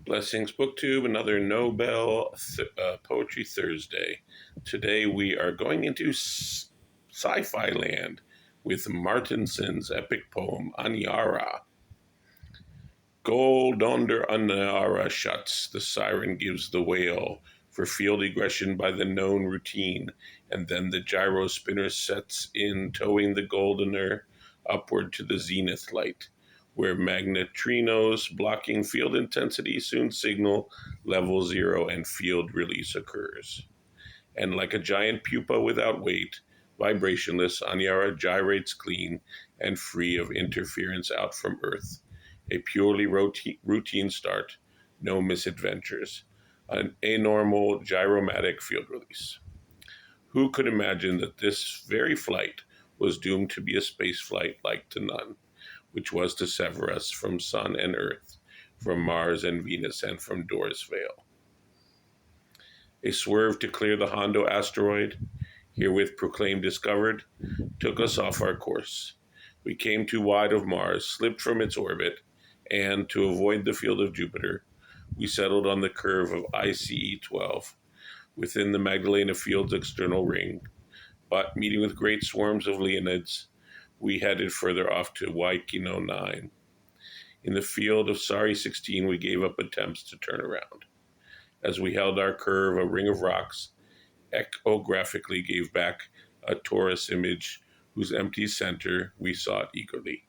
Blessings BookTube, another Nobel Poetry Thursday. Today we are going into sci-fi land with Martinson's epic poem, Anara. Gold under Anara shuts, the siren gives the wail for field egression by the known routine, and then the gyro spinner sets in, towing the goldener upward to the zenith light, where magnetrinos blocking field intensity soon signal level zero and field release occurs. And like a giant pupa without weight, vibrationless, Anyara gyrates clean and free of interference out from Earth. A purely routine start, no misadventures. An anormal gyromatic field release. Who could imagine that this very flight was doomed to be a space flight like to none, which was to sever us from Sun and Earth, from Mars and Venus, and from Doris Vale. A swerve to clear the Hondo asteroid, herewith proclaimed discovered, took us off our course. We came too wide of Mars, slipped from its orbit, and, to avoid the field of Jupiter, we settled on the curve of ICE 12, within the Magdalena Field's external ring. But, meeting with great swarms of Leonids, we headed further off to Waikino 9. In the field of Sari 16, we gave up attempts to turn around. As we held our curve, a ring of rocks echographically gave back a torus image whose empty center we sought eagerly.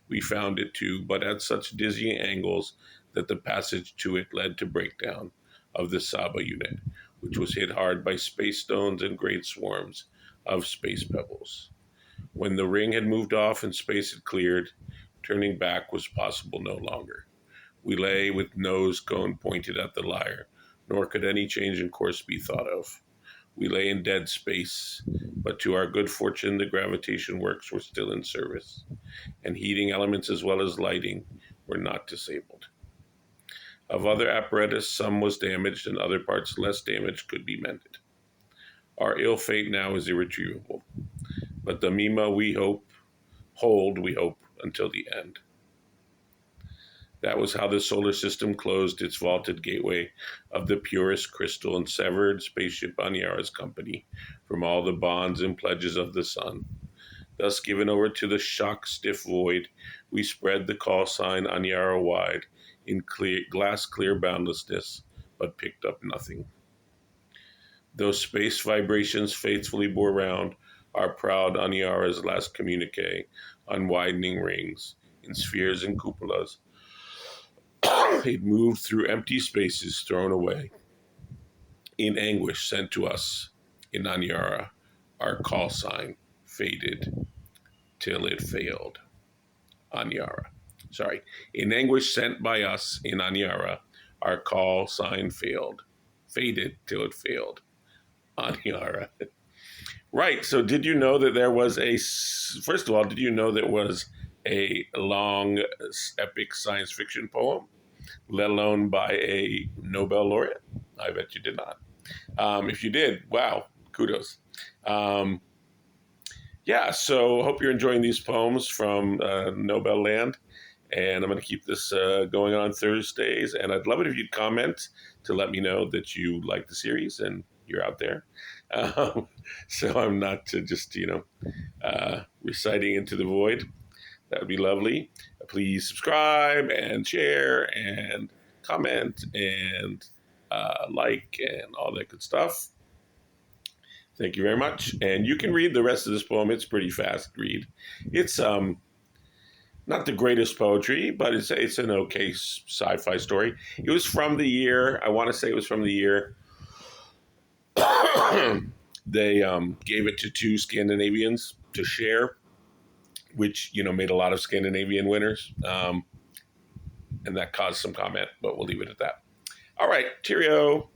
We found it too, but at such dizzying angles that the passage to it led to breakdown of the Saba unit, which was hit hard by space stones and great swarms of space pebbles. When the ring had moved off and space had cleared, turning back was possible no longer. We lay with nose cone pointed at the lyre, nor could any change in course be thought of. We lay in dead space, but to our good fortune the gravitation works were still in service, and heating elements as well as lighting were not disabled. Of other apparatus, some was damaged, and other parts less damaged could be mended. Our ill fate now is irretrievable, but the Mima we hope, until the end. That was how the solar system closed its vaulted gateway of the purest crystal and severed spaceship Anyara's company from all the bonds and pledges of the sun. Thus given over to the shock-stiff void, we spread the call sign Anyara wide in glass-clear boundlessness, but picked up nothing. Those space vibrations faithfully bore round our proud Anyara's last communique on widening rings, in spheres and cupolas. It moved through empty spaces thrown away. In anguish sent to us in Anyara, our call sign faded till it failed. Anyara. In anguish sent by us in Anyara, our call sign faded till it failed. Anyara. Right, so did you know that there was first of all, did you know there was a long, epic science fiction poem, let alone by a Nobel laureate? I bet you did not. If you did, wow, kudos. So hope you're enjoying these poems from Nobel land, and I'm going to keep this going on Thursdays, and I'd love it if you'd comment to let me know that you like the series and you're out there. So I'm not just, reciting into the void. That would be lovely. Please subscribe and share and comment and like and all that good stuff. Thank you very much. And you can read the rest of this poem. It's pretty fast read. It's not the greatest poetry, but it's an okay sci-fi story. It was from the year, I want to say it was from the year they gave it to two Scandinavians to share, which, made a lot of Scandinavian winners. And that caused some comment, but we'll leave it at that. All right, cheerio.